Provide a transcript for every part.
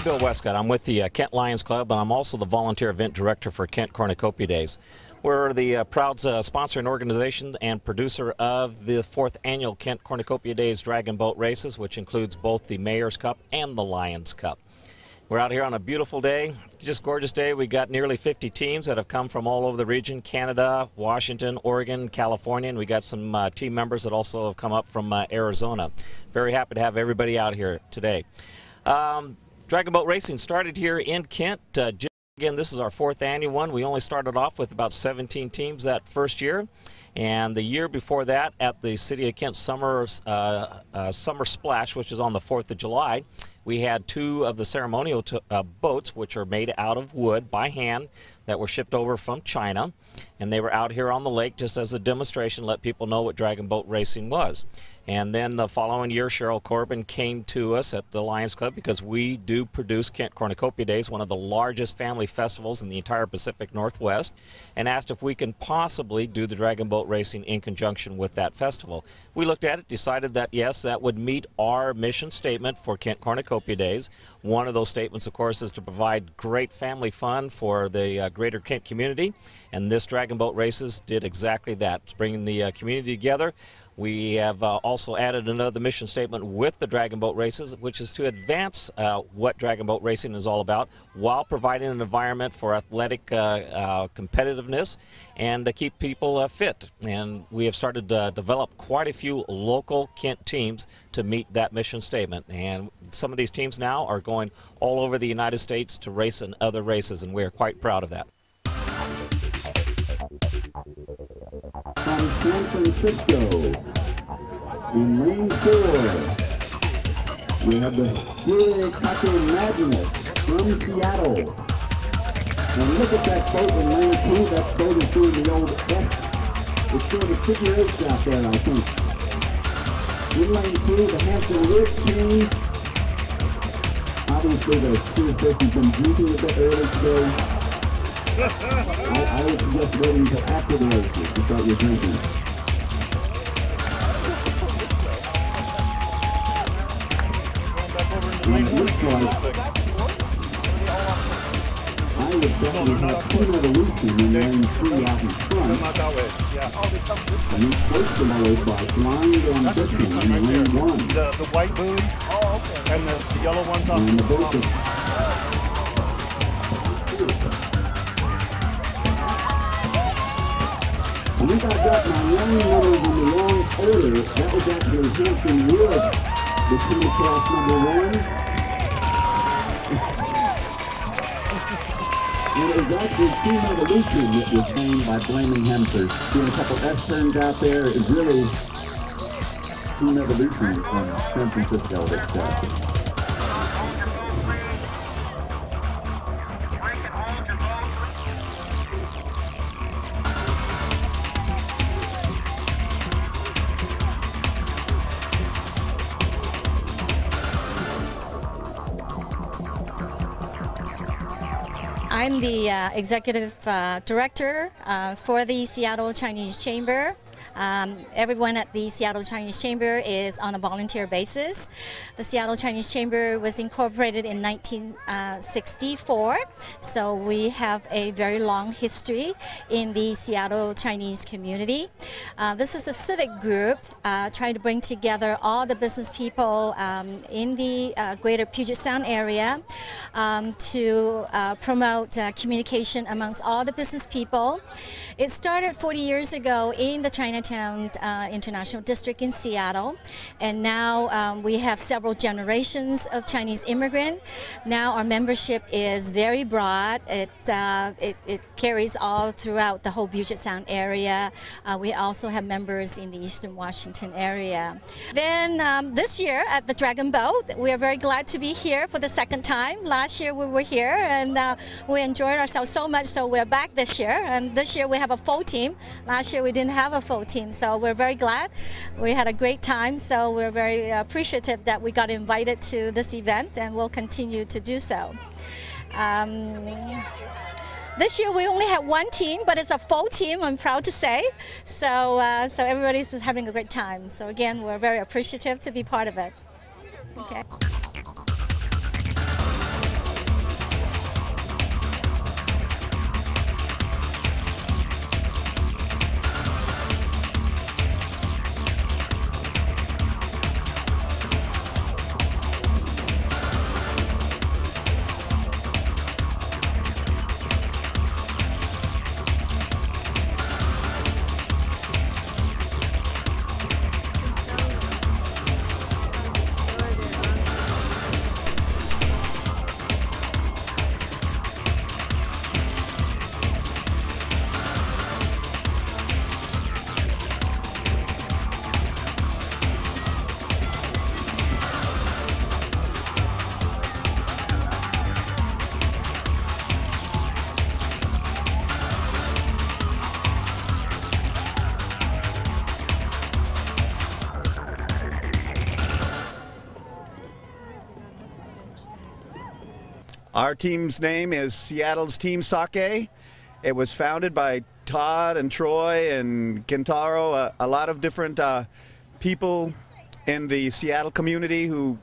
I'm Bill Westcott. I'm with the Kent Lions Club, and I'm also the volunteer event director for Kent Cornucopia Days. We're the proud sponsor and organization and producer of the 4th annual Kent Cornucopia Days Dragon Boat Races, which includes both the Mayor's Cup and the Lions Cup. We're out here on a beautiful day, just gorgeous day. We got nearly 50 teams that have come from all over the region: Canada, Washington, Oregon, California, and we got some team members that also have come up from Arizona. Very happy to have everybody out here today. Dragon Boat Racing started here in Kent. Again, this is our 4th annual one. We only started off with about 17 teams that first year. And the year before that, at the City of Kent Summer Splash, which is on the 4th of July, we had 2 of the ceremonial boats, which are made out of wood by hand, that were shipped over from China. And they were out here on the lake just as a demonstration, let people know what Dragon Boat Racing was. And then the following year, Cheryl Corbin came to us at the Lions Club because we do produce Kent Cornucopia Days, one of the largest family festivals in the entire Pacific Northwest, and asked if we can possibly do the Dragon Boat Racing in conjunction with that festival. We looked at it, decided that yes, that would meet our mission statement for Kent Cornucopia Days. One of those statements, of course, is to provide great family fun for the greater Kent community, and this Dragon Boat Races did exactly that. It's bringing the community together. We have also added another mission statement with the Dragon Boat Races, which is to advance what Dragon Boat Racing is all about while providing an environment for athletic competitiveness and to keep people fit. And we have started to develop quite a few local Kent teams to meet that mission statement. And some of these teams now are going all over the United States to race in other races, and we are quite proud of that. From San Francisco, in lane 4, we have the Furikake Magnus from Seattle. And look at that boat in lane 2. That boat is doing the old F. It's doing a figure 8 out there, I think. In lane 2, the Hampton Rip team. Obviously, the two persons been drinking a bit early today. I would suggest waiting until after the races to start your drinking. And it looks like I would definitely have Team Evolution in lane 3 out in front. And he's first followed by Blind Ambition in lane 1. The white buoy and the yellow ones on and the boat is I think I've got my young numbers in the wrong order. That was actually Hampton Wood that came across number 1. And it was actually Team Evolution that was named by Blamingham for doing a couple F-turns out there. It was really Team Evolution from San Francisco that I'm the executive director for the Seattle Chinese Chamber. Everyone at the Seattle Chinese Chamber is on a volunteer basis. The Seattle Chinese Chamber was incorporated in 1964, so we have a very long history in the Seattle Chinese community. This is a civic group trying to bring together all the business people in the greater Puget Sound area to promote communication amongst all the business people. It started 40 years ago in the Chinatown International District in Seattle, and now we have several generations of Chinese immigrants. Now our membership is very broad. It carries all throughout the whole Puget Sound area. We also have members in the Eastern Washington area. Then this year at the Dragon Boat, we are very glad to be here for the 2nd time. Last year we were here and we enjoyed ourselves so much, so we're back this year. And this year we have a full team. Last year we didn't have a full team, so we're very glad. We had a great time, so we're very appreciative that we got invited to this event, and we'll continue to do so. This year we only have 1 team, but it's a full team, I'm proud to say. So, so everybody's having a great time. So again, we're very appreciative to be part of it. Okay. Our team's name is Seattle's Team Sake. It was founded by Todd and Troy and Kentaro, a lot of different people in the Seattle community who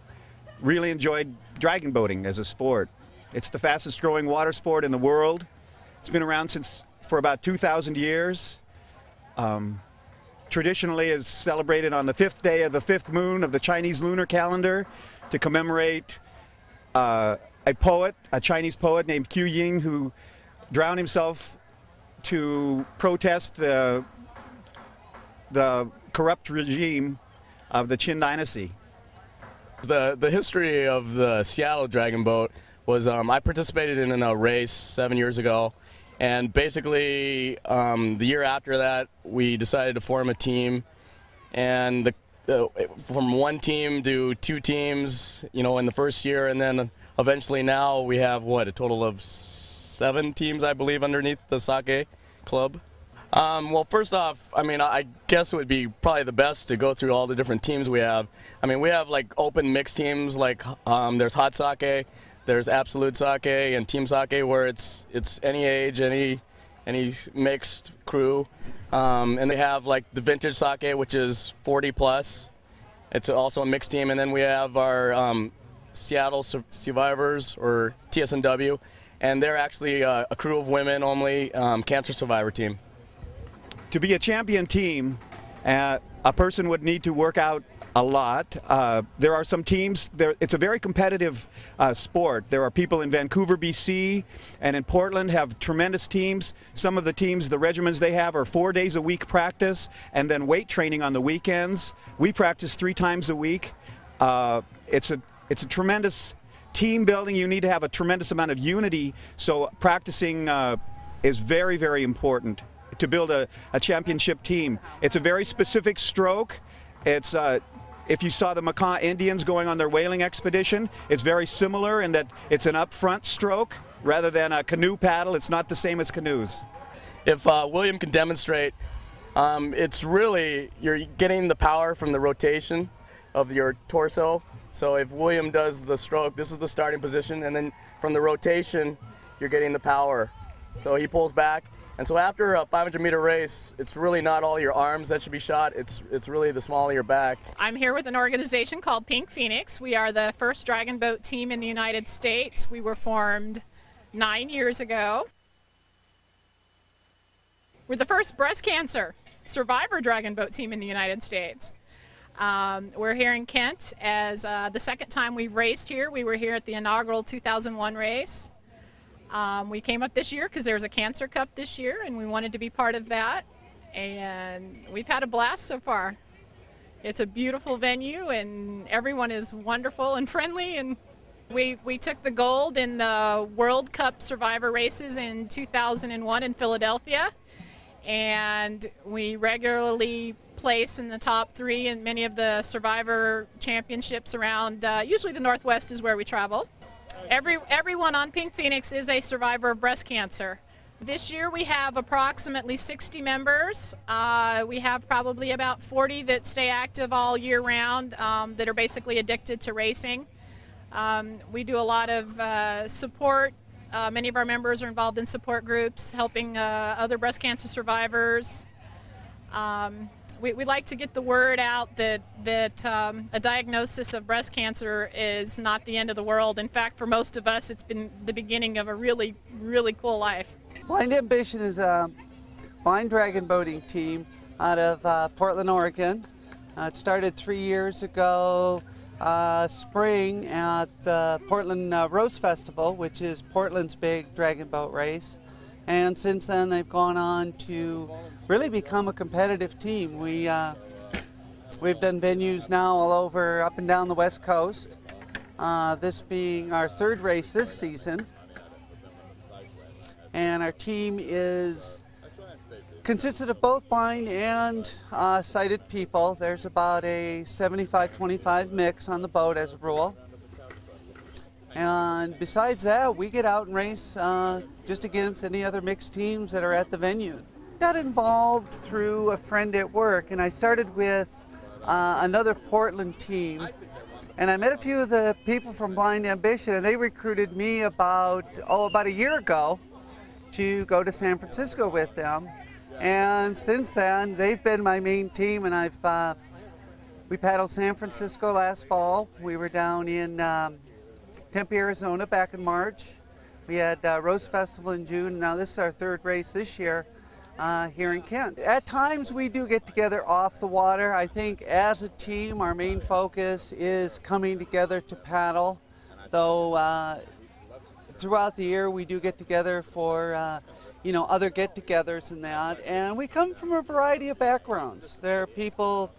really enjoyed dragon boating as a sport. It's the fastest growing water sport in the world. It's been around for about 2,000 years. Traditionally, it's celebrated on the 5th day of the 5th moon of the Chinese lunar calendar to commemorate a Chinese poet named Qiu Ying, who drowned himself to protest the corrupt regime of the Qin dynasty. The history of the Seattle Dragon Boat was I participated in a race 7 years ago, and basically the year after that we decided to form a team, and from one team to 2 teams, you know, in the first year, and then eventually now we have a total of 7 teams, I believe, underneath the Sake Club. Well, first off, I mean, I guess it would be probably the best to go through all the different teams we have. I mean, we have like open mixed teams, like there's Hot Sake, there's Absolute Sake, and Team Sake, where it's any age, any mixed crew. And they have like the Vintage Sake, which is 40 plus. It's also a mixed team, and then we have our Seattle Survivors, or TSNW, and they're actually a crew of women only, cancer survivor team. To be a champion team, a person would need to work out a lot. There are some teams, it's a very competitive sport. There are people in Vancouver, BC, and in Portland have tremendous teams. Some of the teams, the regimens they have are 4 days a week practice and then weight training on the weekends. We practice 3 times a week. It's a tremendous team building. You need to have a tremendous amount of unity, so practicing is very, very important to build a championship team. It's a very specific stroke. It's if you saw the Makah Indians going on their whaling expedition, it's very similar in that it's an up-front stroke rather than a canoe paddle. It's not the same as canoes. If William can demonstrate, it's really, you're getting the power from the rotation of your torso. So if William does the stroke, this is the starting position, and then from the rotation, you're getting the power. So he pulls back. And so after a 500-meter race, it's really not all your arms that should be shot, it's really the small of your back. I'm here with an organization called Pink Phoenix. We are the first dragon boat team in the United States. We were formed 9 years ago. We're the first breast cancer survivor dragon boat team in the United States. We're here in Kent as the second time we've raced here. We were here at the inaugural 2001 race. We came up this year because there was a Cancer Cup this year, and we wanted to be part of that. And we've had a blast so far. It's a beautiful venue, and everyone is wonderful and friendly. And we took the gold in the World Cup Survivor races in 2001 in Philadelphia, and we regularly place in the top 3 in many of the Survivor championships around. Usually the Northwest is where we travel. Everyone on Pink Phoenix is a survivor of breast cancer. This year we have approximately 60 members. We have probably about 40 that stay active all year round that are basically addicted to racing. We do a lot of support. Many of our members are involved in support groups, helping other breast cancer survivors. We like to get the word out that a diagnosis of breast cancer is not the end of the world. In fact, for most of us, it's been the beginning of a really, really cool life. Blind Ambition is a blind dragon boating team out of Portland, Oregon. It started 3 years ago, spring, at the Portland Rose Festival, which is Portland's big dragon boat race. And since then, they've gone on to really become a competitive team. We've done venues now all over, up and down the West Coast. This being our 3rd race this season. And our team consisted of both blind and sighted people. There's about a 75-25 mix on the boat as a rule. And besides that, we get out and race just against any other mixed teams that are at the venue. Got involved through a friend at work, and I started with another Portland team, And I met a few of the people from Blind Ambition, and they recruited me about a year ago to go to San Francisco with them. And since then, they've been my main team, and we paddled San Francisco last fall. We were down in Tempe, Arizona back in March. We had Rose Festival in June. Now this is our third race this year here in Kent. At times we do get together off the water. I think as a team our main focus is coming together to paddle, though throughout the year we do get together for other get-togethers and that. And we come from a variety of backgrounds. There are people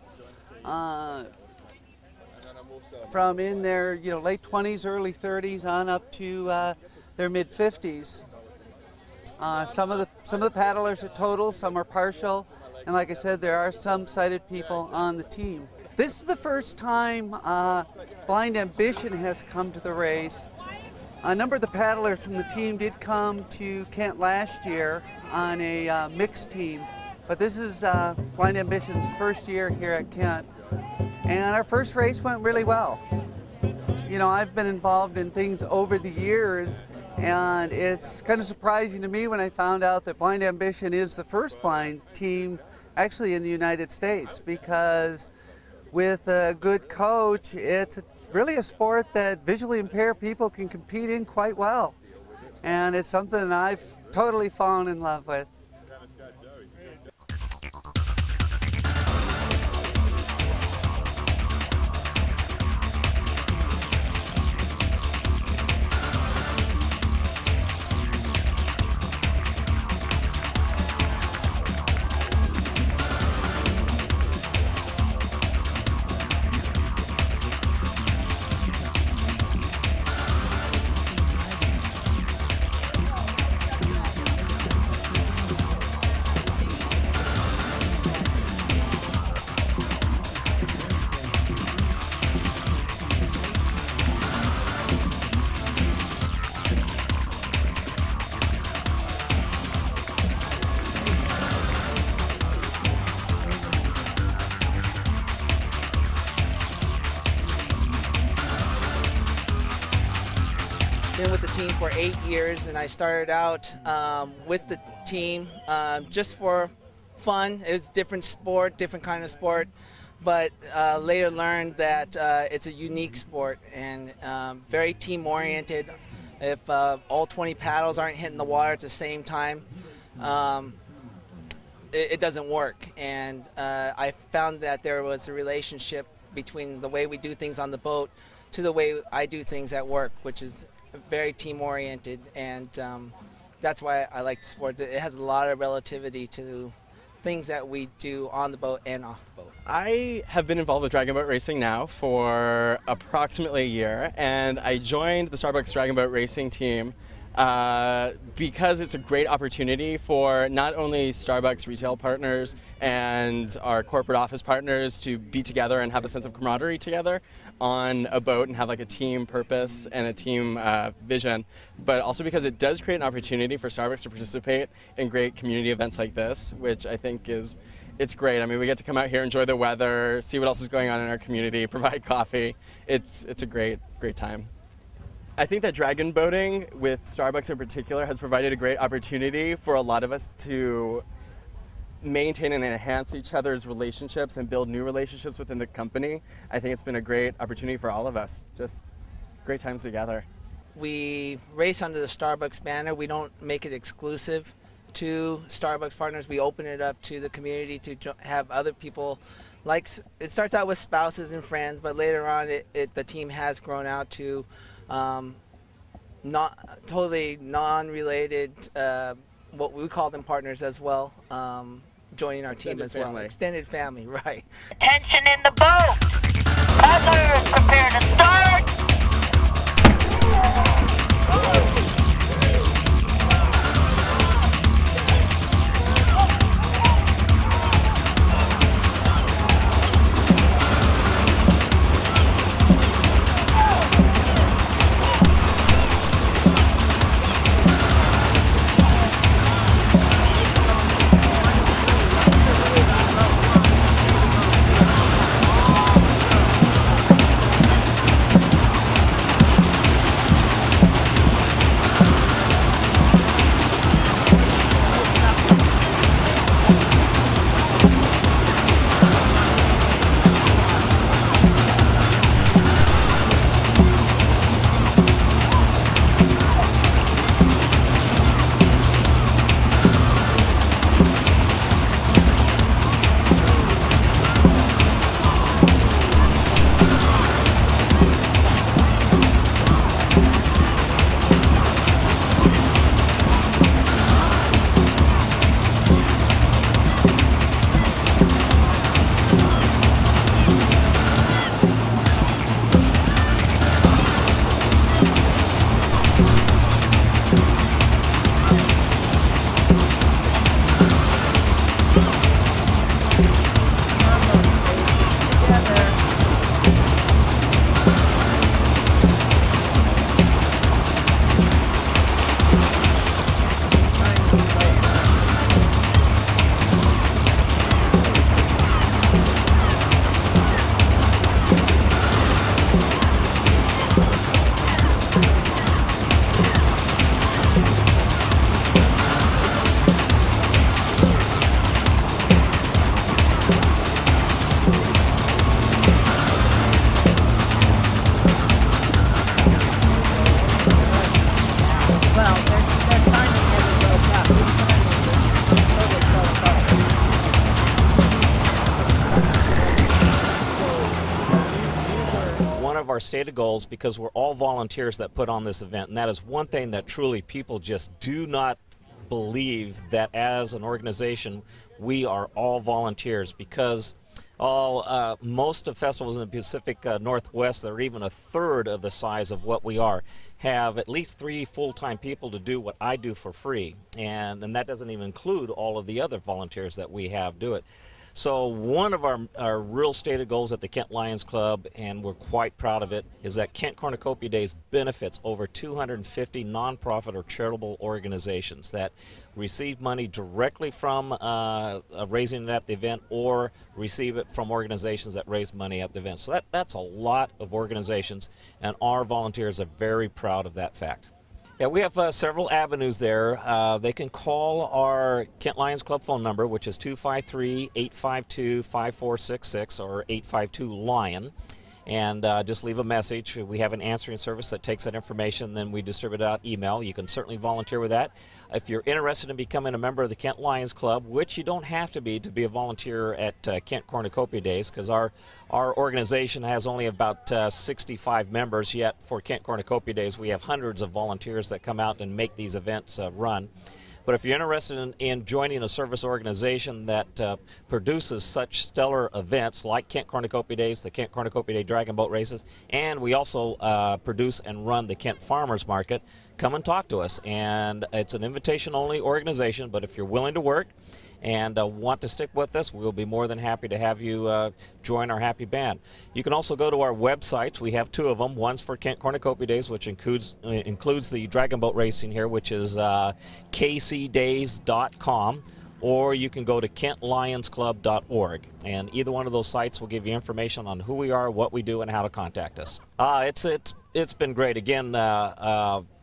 from in their late 20s, early 30s on up to their mid-50s. Some of the paddlers are total, some are partial, and like I said, there are some sighted people on the team. This is the first time Blind Ambition has come to the race. A number of the paddlers from the team did come to Kent last year on a mixed team, but this is Blind Ambition's first year here at Kent, and our first race went really well. I've been involved in things over the years, and it's kind of surprising to me when I found out that Blind Ambition is the first blind team actually in the United States, because with a good coach, it's really a sport that visually impaired people can compete in quite well. And it's something I've totally fallen in love with. Been with the team for 8 years, and I started out with the team just for fun. It was a different sport, different kind of sport, but later learned that it's a unique sport and very team oriented. If all 20 paddles aren't hitting the water at the same time, it doesn't work. And I found that there was a relationship between the way we do things on the boat to the way I do things at work, which is very team-oriented, and that's why I like the sport. It has a lot of relativity to things that we do on the boat and off the boat. I have been involved with Dragon Boat Racing now for approximately a year, and I joined the Starbucks Dragon Boat Racing team because it's a great opportunity for not only Starbucks retail partners and our corporate office partners to be together and have a sense of camaraderie together on a boat and have like a team purpose and a team vision, but also because it does create an opportunity for Starbucks to participate in great community events like this, which I think it's great. I mean, we get to come out here, enjoy the weather, see what else is going on in our community, provide coffee. It's a great time. I think that dragon boating, with Starbucks in particular, has provided a great opportunity for a lot of us to maintain and enhance each other's relationships and build new relationships within the company. I think it's been a great opportunity for all of us. Just great times together. We race under the Starbucks banner. We don't make it exclusive to Starbucks partners. We open it up to the community to have other people. Like, it starts out with spouses and friends, but later on the team has grown out to not totally non-related, what we call them partners as well, joining our team as well. Extended family, right. Attention in the boat! Others prepare to start! our stated goals because we're all volunteers that put on this event, and that is one thing that truly people just do not believe, that as an organization we are all volunteers, because most of festivals in the Pacific Northwest that are even a third of the size of what we are have at least 3 full-time people to do what I do for free, and that doesn't even include all of the other volunteers that we have do it. So one of our real stated goals at the Kent Lions Club, and we're quite proud of it, is that Kent Cornucopia Days benefits over 250 nonprofit or charitable organizations that receive money directly from raising it at the event, or receive it from organizations that raise money at the event. So that's a lot of organizations, and our volunteers are very proud of that fact. Yeah, we have several avenues there. They can call our Kent Lions Club phone number, which is 253-852-5466 or 852-LION, and just leave a message. We have an answering service that takes that information, then we distribute out email. You can certainly volunteer with that. If you're interested in becoming a member of the Kent Lions Club, which you don't have to be a volunteer at Kent Cornucopia Days, because our organization has only about 65 members, yet for Kent Cornucopia Days we have hundreds of volunteers that come out and make these events run. But if you're interested in joining a service organization that produces such stellar events like Kent Cornucopia Days, the Kent Cornucopia Day Dragon Boat Races, and we also produce and run the Kent Farmers Market, come and talk to us. And it's an invitation-only organization, but if you're willing to work and want to stick with us, we'll be more than happy to have you join our happy band. You can also go to our website. We have 2 of them. One's for Kent Cornucopia Days, which includes the Dragon Boat Racing here, which is kcdays.com, or you can go to kentlionsclub.org, and either one of those sites will give you information on who we are, what we do, and how to contact us. It's been great. Again,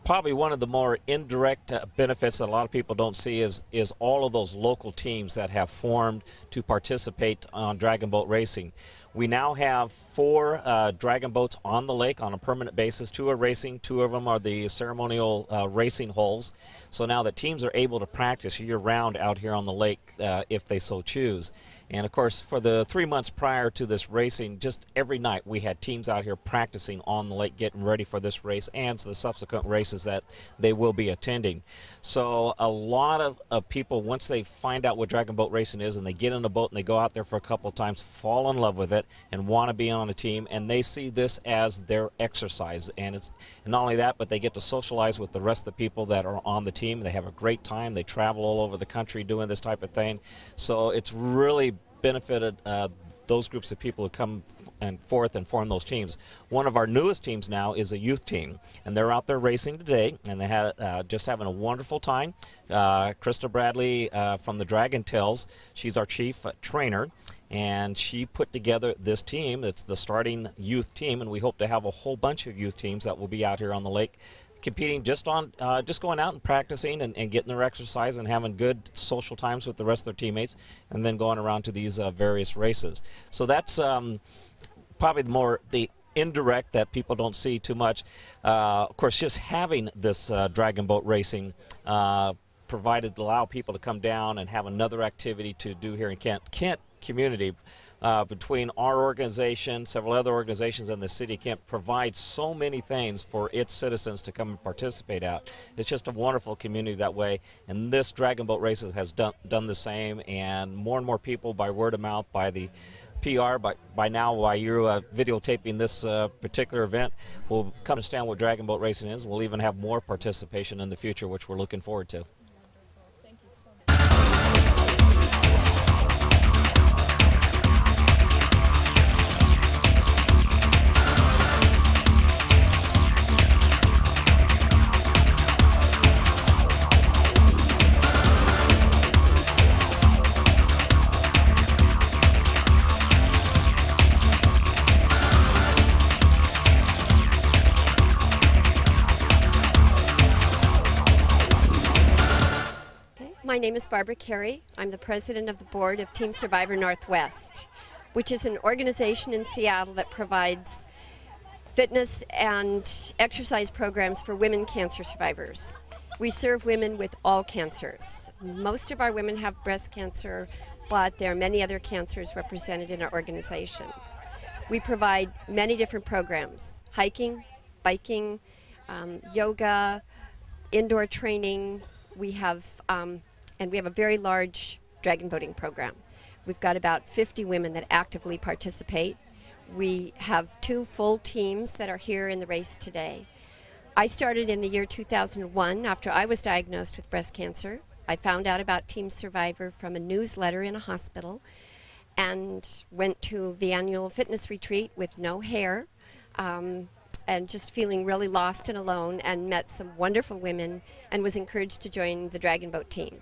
probably one of the more indirect benefits that a lot of people don't see is all of those local teams that have formed to participate on Dragon Boat Racing. We now have 4 dragon boats on the lake on a permanent basis. 2 are racing, 2 of them are the ceremonial racing hulls. So now the teams are able to practice year-round out here on the lake if they so choose. And of course, for the 3 months prior to this racing, just every night we had teams out here practicing on the lake, getting ready for this race and the subsequent races that they will be attending. So a lot of people, once they find out what Dragon Boat Racing is and they get in a boat and they go out there for a couple of times, fall in love with it and want to be on a team, and they see this as their exercise. And not only that, but they get to socialize with the rest of the people that are on the team. They have a great time. They travel all over the country doing this type of thing. So it's really benefited those groups of people who come forth and form those teams. One of our newest teams now is a youth team, and they're out there racing today, and they had just having a wonderful time. Krista Bradley from the Dragon Tales, she's our chief trainer, and she put together this team. It's the starting youth team, and we hope to have a whole bunch of youth teams that will be out here on the lake competing, just going out and practicing and getting their exercise and having good social times with the rest of their teammates, and then going around to these various races. So that's probably the indirect that people don't see too much. Of course, just having this dragon boat racing provided to allow people to come down and have another activity to do here in Kent. Kent community, between our organization, several other organizations in the city, Kent provides so many things for its citizens to come and participate at. It's just a wonderful community that way, and this Dragon Boat Races has done the same, and more people by word of mouth, by the PR, by now, while you're videotaping this particular event, will come to understand what Dragon Boat Racing is. We'll even have more participation in the future, which we're looking forward to. Thank you so much. My name is Barbara Carey. I'm the president of the board of Team Survivor Northwest, which is an organization in Seattle that provides fitness and exercise programs for women cancer survivors. We serve women with all cancers. Most of our women have breast cancer, but there are many other cancers represented in our organization. We provide many different programs. hiking, biking, yoga, indoor training. We have, and we have a very large dragon boating program. We've got about 50 women that actively participate. We have 2 full teams that are here in the race today. I started in the year 2001 after I was diagnosed with breast cancer. I found out about Team Survivor from a newsletter in a hospital and went to the annual fitness retreat with no hair and just feeling really lost and alone, and met some wonderful women and was encouraged to join the Dragon Boat team.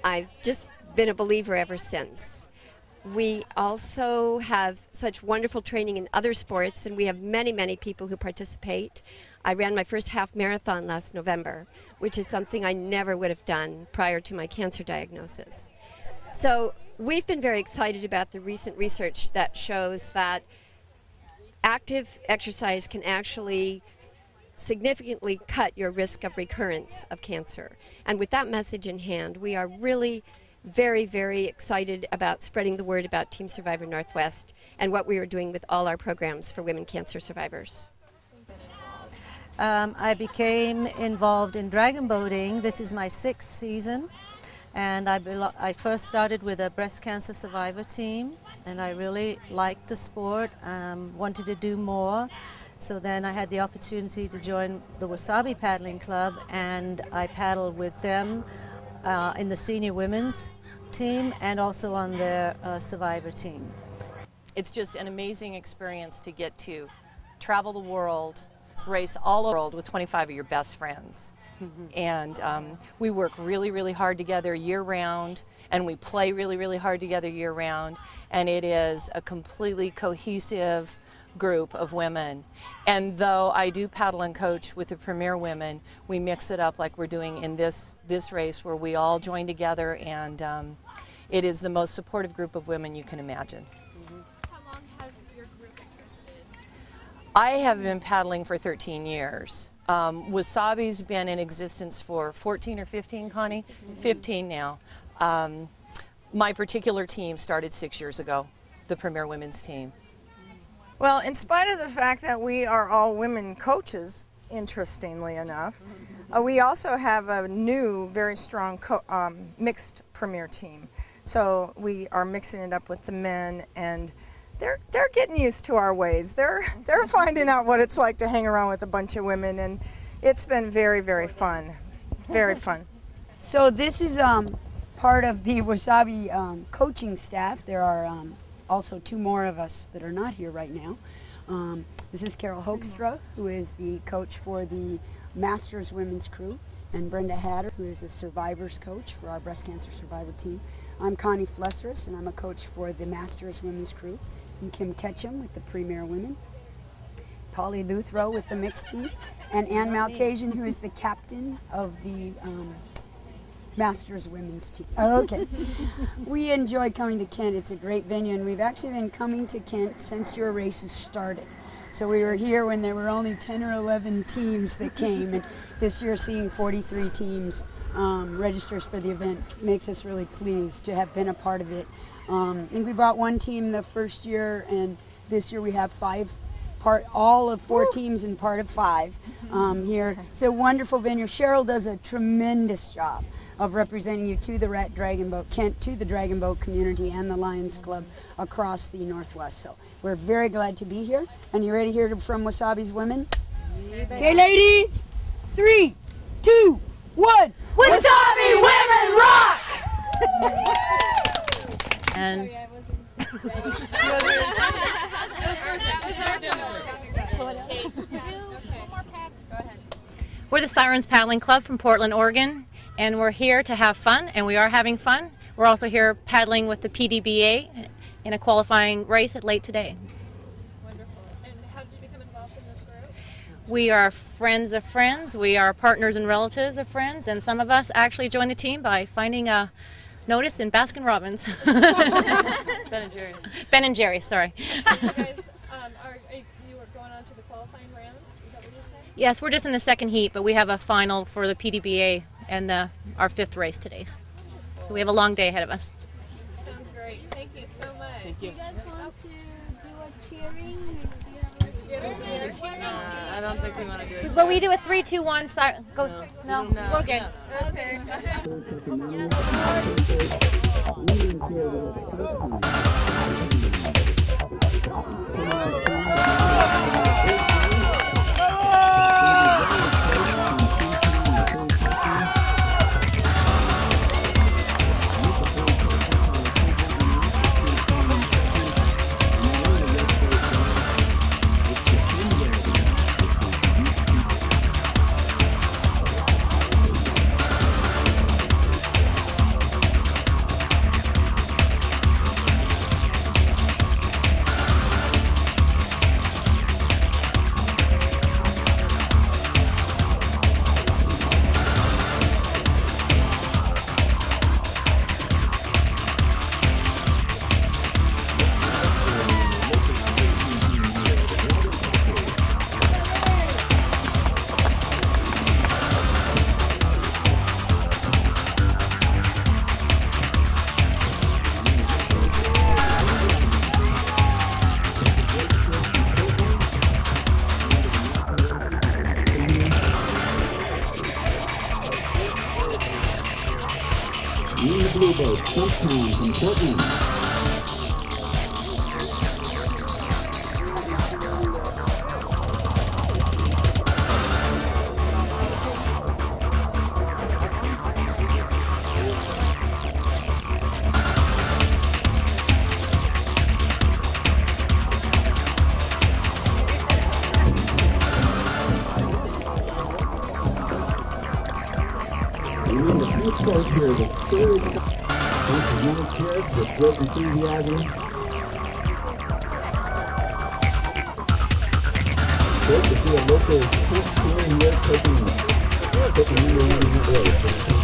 I've just been a believer ever since. We also have such wonderful training in other sports, and we have many, many people who participate. I ran my first half marathon last November, which is something I never would have done prior to my cancer diagnosis. So we've been very excited about the recent research that shows that active exercise can actually significantly cut your risk of recurrence of cancer. And with that message in hand, we are really very, very excited about spreading the word about Team Survivor Northwest and what we are doing with all our programs for women cancer survivors. I became involved in dragon boating. This is my 6th season, and I first started with a breast cancer survivor team, and I really liked the sport, wanted to do more. So then I had the opportunity to join the Wasabi Paddling Club, and I paddled with them in the senior women's team and also on their survivor team. It's just an amazing experience to get to travel the world, race all over the world with 25 of your best friends. And we work really, really hard together year-round, and we play really, really hard together year-round, and it is a completely cohesive group of women. And though I do paddle and coach with the Premier Women, we mix it up like we're doing in this race, where we all join together, and it is the most supportive group of women you can imagine. How long has your group existed? I have been paddling for 13 years. Wasabi's been in existence for 14 or 15, Connie? 15 now. My particular team started 6 years ago, the Premier Women's team. Well, in spite of the fact that we are all women coaches, interestingly enough, we also have a new, very strong mixed Premier team. So we are mixing it up with the men, and they're getting used to our ways. They're finding out what it's like to hang around with a bunch of women, and it's been very, very fun. Very fun. So this is part of the Wasabi coaching staff. There are also 2 more of us that are not here right now. This is Carol Hoekstra, who is the coach for the Masters Women's crew, and Brenda Hatter, who is a survivors coach for our breast cancer survivor team. I'm Connie Flesseris, and I'm a coach for the Masters Women's crew, and Kim Ketchum with the Premier Women, Polly Luthrow with the mixed team, and Ann Malcasian, who is the captain of the Masters Women's team. Okay. We enjoy coming to Kent. It's a great venue, and we've actually been coming to Kent since your races started. So we were here when there were only 10 or 11 teams that came, and this year seeing 43 teams registers for the event makes us really pleased to have been a part of it. I think we brought 1 team the first year, and this year we have all of 4 teams and part of 5 here. It's a wonderful venue. Cheryl does a tremendous job of representing you to the Dragon Boat Kent, to the Dragon Boat community and the Lions Club across the Northwest. So we're very glad to be here. And you ready to hear from Wasabi's women? Okay, ladies, 3, 2, 1. Wasabi Women Rock! And We're the Sirens Paddling Club from Portland, Oregon, and we're here to have fun, and we are having fun. We're also here paddling with the PDBA in a qualifying race at late today. Wonderful. And how did you become involved in this group? We are friends of friends. We are partners and relatives of friends, and some of us actually joined the team by finding a notice in Baskin Robbins. Ben and Jerry's. Ben and Jerry's, sorry. You guys, you were going on to the qualifying round? Is that what you're saying? Yes, we're just in the second heat, but we have a final for the PDBA and our 5th race today. So we have a long day ahead of us. Sounds great. Thank you so much. Thank you. Do you guys want to do a cheering? Do you have a I don't think we want to do it. But we do a 3, 2, 1. Go. No, we're good. Okay. In the blue boat, Stumptown from Portland. And then the pink coach here, the third bunch of young kids with great enthusiasm. Great to see a local team here taking number 1 in the race.